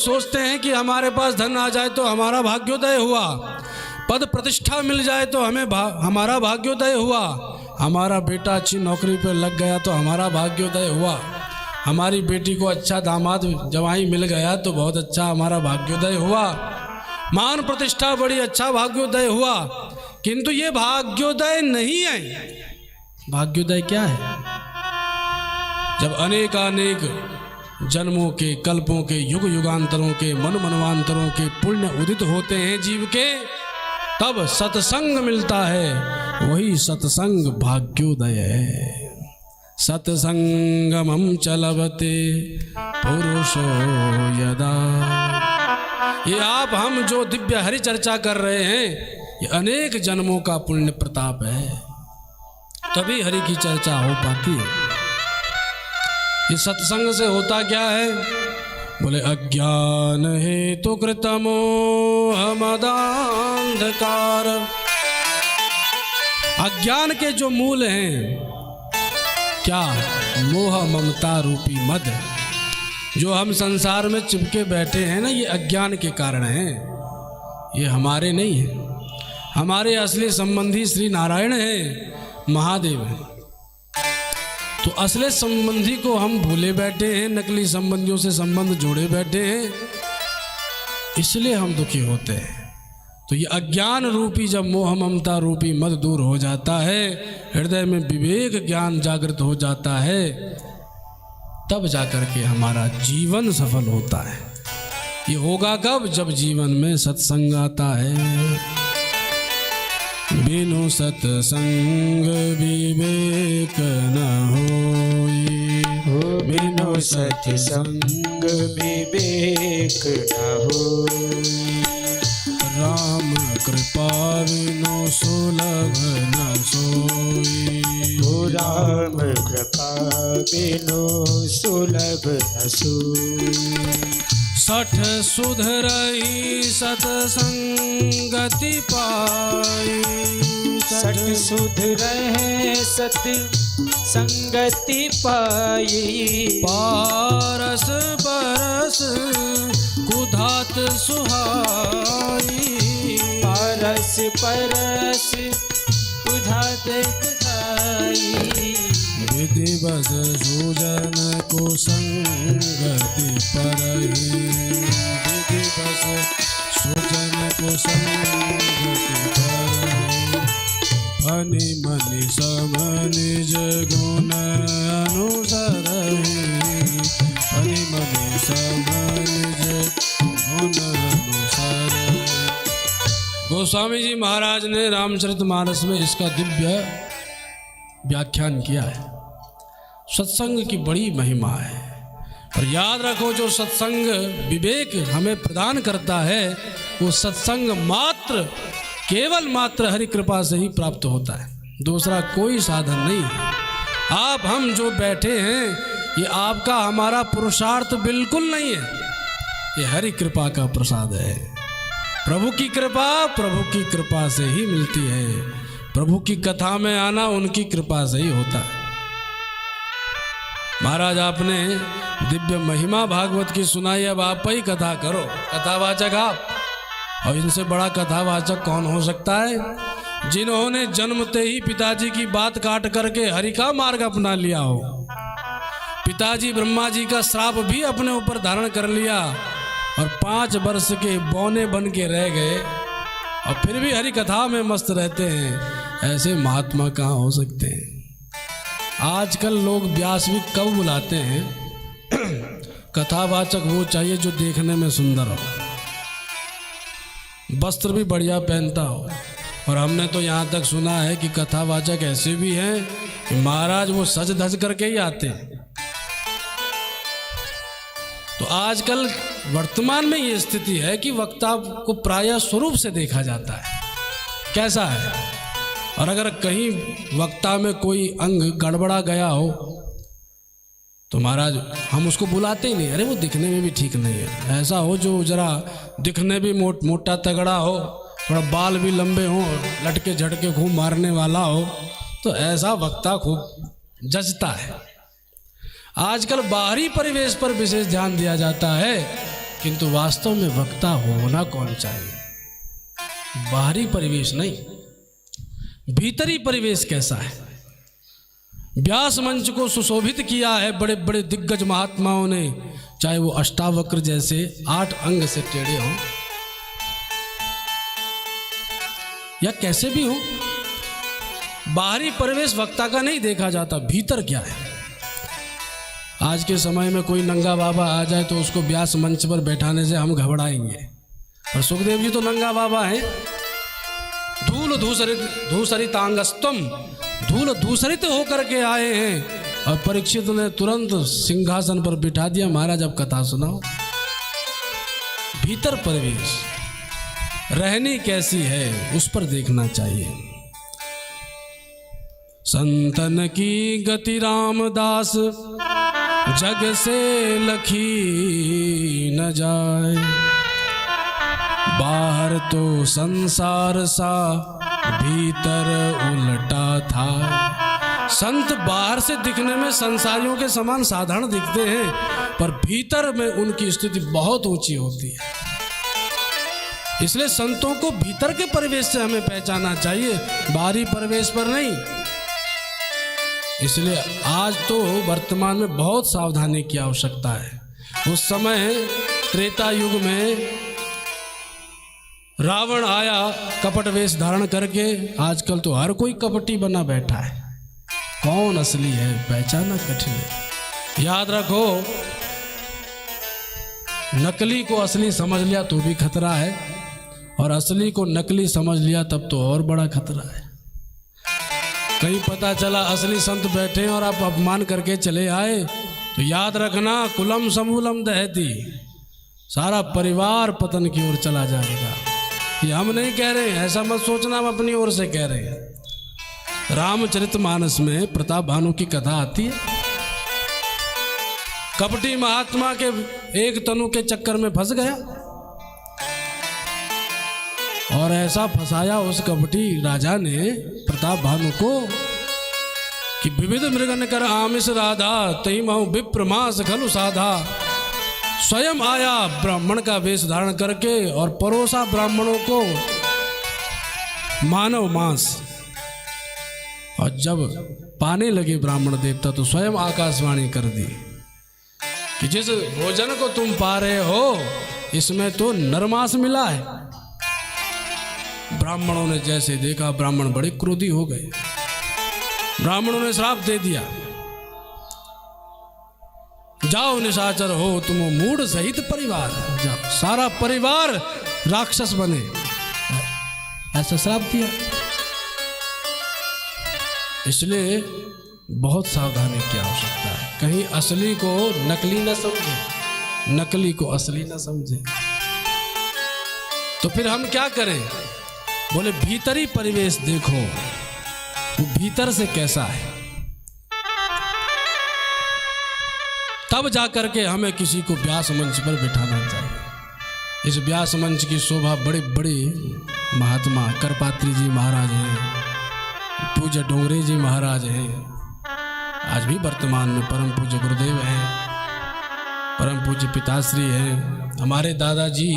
सोचते हैं कि हमारे पास धन आ जाए तो हमारा भाग्योदय हुआ, पद प्रतिष्ठा मिल जाए तो हमारा भाग्योदय हुआ, हमारा बेटा अच्छी नौकरी पर लग गया तो हमारा भाग्योदय हुआ, हमारी बेटी को अच्छा दामाद जवाई मिल गया तो बहुत अच्छा हमारा भाग्योदय हुआ, मान प्रतिष्ठा बड़ी अच्छा भाग्योदय हुआ। किंतु ये भाग्योदय नहीं है। भाग्योदय क्या है? जब अनेकानेक जन्मों के, कल्पों के, युग युगांतरों के, मनवांतरों के पुण्य उदित होते हैं जीव के, तब सत्संग मिलता है। वही सत्संग भाग्योदय है। सत्संगमं चलवते पुरुषो यदा। ये आप हम जो दिव्य हरि चर्चा कर रहे हैं, ये अनेक जन्मों का पुण्य प्रताप है, तभी हरि की चर्चा हो पाती है। ये सत्संग से होता क्या है? बोले अज्ञान हेतु कृतमोह मदांधकार। अज्ञान के जो मूल हैं, क्या? मोह ममता रूपी मद। जो हम संसार में चिपके बैठे हैं ना, ये अज्ञान के कारण हैं। ये हमारे नहीं है। हमारे असली संबंधी श्री नारायण है, महादेव है। तो असली संबंधी को हम भूले बैठे हैं, नकली संबंधियों से संबंध जोड़े बैठे हैं, इसलिए हम दुखी होते हैं। तो ये अज्ञान रूपी जब मोह ममता रूपी मद दूर हो जाता है, हृदय में विवेक ज्ञान जागृत हो जाता है, तब जाकर के हमारा जीवन सफल होता है। ये होगा कब? जब जीवन में सत्संग आता है। बिनु सत्संग विवेक न होई, बिनु सत्संग विवेक न होई। राम कृपा बिनु सुलभ न सोई, राम कृपा बिनु सुलभ न सोई। सठ सुध रही सतसंगति पाई, सठ सुध रहे सत संगति पाई। पारस परस कुधात सुहाई, पारस परस कुधात कुधाई। विधि बस सुजन को संगति परहि, विधि बस सुजन को संगति परहि। फनि मनि सम निज गुण अनुसरहि, फनि मनि सम निज गुण अनुसरहि। गोस्वामी जी महाराज ने रामचरितमानस में इसका दिव्य व्याख्यान किया है। सत्संग की बड़ी महिमा है। और याद रखो, जो सत्संग विवेक हमें प्रदान करता है, वो सत्संग मात्र, केवल मात्र हरि कृपा से ही प्राप्त होता है। दूसरा कोई साधन नहीं है। आप हम जो बैठे हैं, ये आपका हमारा पुरुषार्थ बिल्कुल नहीं है। ये हरि कृपा का प्रसाद है। प्रभु की कृपा से ही मिलती है। प्रभु की कथा में आना उनकी कृपा से ही होता है। महाराज, आपने दिव्य महिमा भागवत की सुनाई, अब आप ही कथा करो। कथावाचक आप, और इनसे बड़ा कथावाचक कौन हो सकता है? जिन्होंने जन्मते ही पिताजी की बात काट करके हरि का मार्ग अपना लिया हो, पिताजी ब्रह्मा जी का श्राप भी अपने ऊपर धारण कर लिया, और 5 वर्ष के बौने बन के रह गए, और फिर भी हरि कथा में मस्त रहते हैं। ऐसे महात्मा कहाँ हो सकते हैं? आजकल लोग व्यास भी कब बुलाते हैं? कथावाचक वो चाहिए जो देखने में सुंदर हो, वस्त्र भी बढ़िया पहनता हो। और हमने तो यहाँ तक सुना है कि कथावाचक ऐसे भी हैं कि महाराज वो सज धज करके ही आते हैं। तो आजकल वर्तमान में ये स्थिति है कि वक्ता को प्रायः स्वरूप से देखा जाता है, कैसा है। और अगर कहीं वक्ता में कोई अंग गड़बड़ा गया हो तो महाराज हम उसको बुलाते ही नहीं। अरे वो दिखने में भी ठीक नहीं है। ऐसा हो जो जरा दिखने भी मोटा तगड़ा हो, थोड़ा बाल भी लंबे हों, लटके झटके खूब मारने वाला हो, तो ऐसा वक्ता खूब जचता है। आजकल बाहरी परिवेश पर विशेष ध्यान दिया जाता है, किंतु वास्तव में वक्ता होना कौन चाहिए? बाहरी परिवेश नहीं, भीतरी परिवेश कैसा है? व्यास मंच को सुशोभित किया है बड़े बड़े दिग्गज महात्माओं ने, चाहे वो अष्टावक्र जैसे 8 अंग से टेढ़े हों या कैसे भी हो। बाहरी परिवेश वक्ता का नहीं देखा जाता, भीतर क्या है। आज के समय में कोई नंगा बाबा आ जाए तो उसको व्यास मंच पर बैठाने से हम घबराएंगे, और सुखदेव जी तो नंगा बाबा हैं। धूल धूसरितांगस्तम, धूल धूसरित होकर के आए हैं, और परीक्षित ने तुरंत सिंहासन पर बिठा दिया, महाराज अब कथा सुनाओ। भीतर परिवेश रहनी कैसी है उस पर देखना चाहिए। संतन की गति रामदास, जग से लखी न जाए, बाहर तो संसार सा भीतर उल्टा था। संत बाहर से दिखने में संसारियों के समान साधारण दिखते हैं, पर भीतर में उनकी स्थिति बहुत ऊंची होती है। इसलिए संतों को भीतर के परिवेश से हमें पहचानना चाहिए, बाहरी परिवेश पर नहीं। इसलिए आज तो वर्तमान में बहुत सावधानी की आवश्यकता है। उस समय त्रेता युग में रावण आया कपट वेश धारण करके, आजकल तो हर कोई कपटी बना बैठा है। कौन असली है पहचानना कठिन है। याद रखो, नकली को असली समझ लिया तो भी खतरा है, और असली को नकली समझ लिया तब तो और बड़ा खतरा है। कहीं पता चला असली संत बैठे और आप अपमान करके चले आए तो याद रखना, कुलम समूलम दहती, सारा परिवार पतन की ओर चला जाएगा। ये हम नहीं कह रहे हैं, ऐसा मत सोचना, हम अपनी ओर से कह रहे हैं। रामचरितमानस में प्रताप भानु की कथा आती है। कपटी महात्मा के एक तनु के चक्कर में फंस गया, और ऐसा फंसाया उस कपटी राजा ने प्रताप भानु को कि विविध मृगन कर आमिष राधा, तई महु विप्र मांस खलु साधा। स्वयं आया ब्राह्मण का वेश धारण करके और परोसा ब्राह्मणों को मानव मांस, और जब पाने लगे ब्राह्मण देवता तो स्वयं आकाशवाणी कर दी कि जिस भोजन को तुम पा रहे हो इसमें तो नरमांस मिला है। ब्राह्मणों ने जैसे देखा, ब्राह्मण बड़े क्रोधी हो गए। ब्राह्मणों ने श्राप दे दिया, जाओ निशाचर हो तुम मूढ़ सहित परिवार, जाओ सारा परिवार राक्षस बने, ऐसा श्राप दिया। इसलिए बहुत सावधानी की आवश्यकता है, कहीं असली को नकली न समझे, नकली को असली न समझे। तो फिर हम क्या करें? बोले भीतरी परिवेश देखो, वो भीतर से कैसा है, तब जाकर के हमें किसी को व्यास मंच पर बिठाना चाहिए। इस व्यास मंच की शोभा बड़े बड़े महात्मा करपात्री जी महाराज हैं, पूज्य डोंगरे जी महाराज हैं, आज भी वर्तमान में परम पूज्य गुरुदेव हैं, परम पूज्य पिताश्री हैं। हमारे दादाजी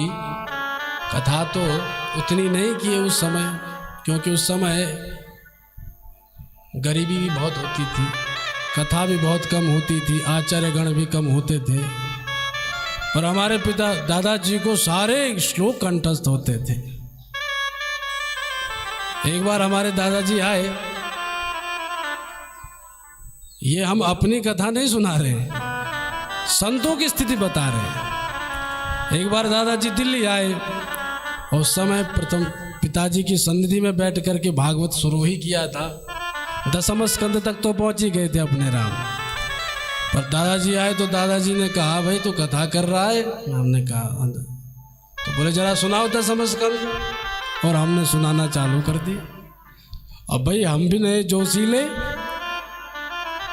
कथा तो उतनी नहीं की है उस समय, क्योंकि उस समय गरीबी भी बहुत होती थी, कथा भी बहुत कम होती थी, आचार्य गण भी कम होते थे, पर हमारे पिता दादाजी को सारे श्लोक कंठस्थ होते थे। एक बार हमारे दादाजी आए, ये हम अपनी कथा नहीं सुना रहे हैं, संतों की स्थिति बता रहे हैं। एक बार दादाजी दिल्ली आए, उस समय प्रथम पिताजी की सन्निधि में बैठ करके भागवत शुरू ही किया था, 10वें स्कंद तक तो पहुंच ही गए थे अपने राम। पर दादाजी आए तो दादाजी ने कहा, भाई तो कथा कर रहा है? हमने कहा, तो बोले जरा सुनाओ 10वें स्कंद, और हमने सुनाना चालू कर दिया। अब भाई हम भी नए जोशीले,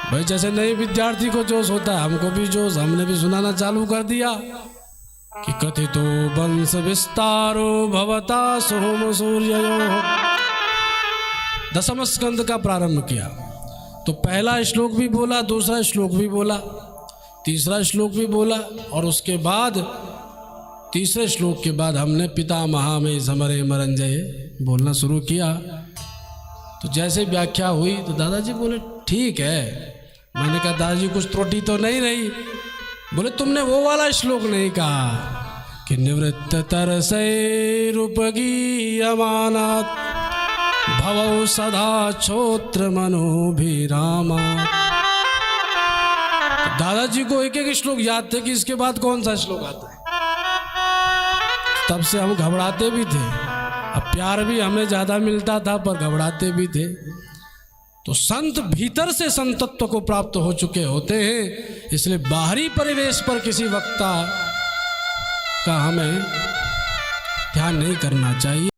भाई जैसे नए विद्यार्थी को जोश होता है हमको भी जोश, हमने भी सुनाना चालू कर दिया कि कथितो वंश विस्तारो भवता सोम सूर्ययोः। 10वें स्कंद का प्रारंभ किया तो पहला श्लोक भी बोला, दूसरा श्लोक भी बोला, तीसरा श्लोक भी बोला, और उसके बाद तीसरे श्लोक के बाद हमने पितामहा में समरे मरंजय बोलना शुरू किया। तो जैसे व्याख्या हुई तो दादाजी बोले ठीक है। मैंने कहा दादाजी कुछ त्रुटि तो नहीं रही? बोले तुमने वो वाला श्लोक नहीं कहा कि निवृत्त तरसै रूपगीयमानात् भवौ सदा छोत्र मनोभिरामा। दादाजी को एक एक श्लोक याद थे कि इसके बाद कौन सा श्लोक आता है। तब से हम घबराते भी थे। अब प्यार भी हमें ज़्यादा मिलता था पर घबराते भी थे। तो संत भीतर से संतत्व को प्राप्त हो चुके होते हैं, इसलिए बाहरी परिवेश पर किसी वक्ता का हमें ध्यान नहीं करना चाहिए।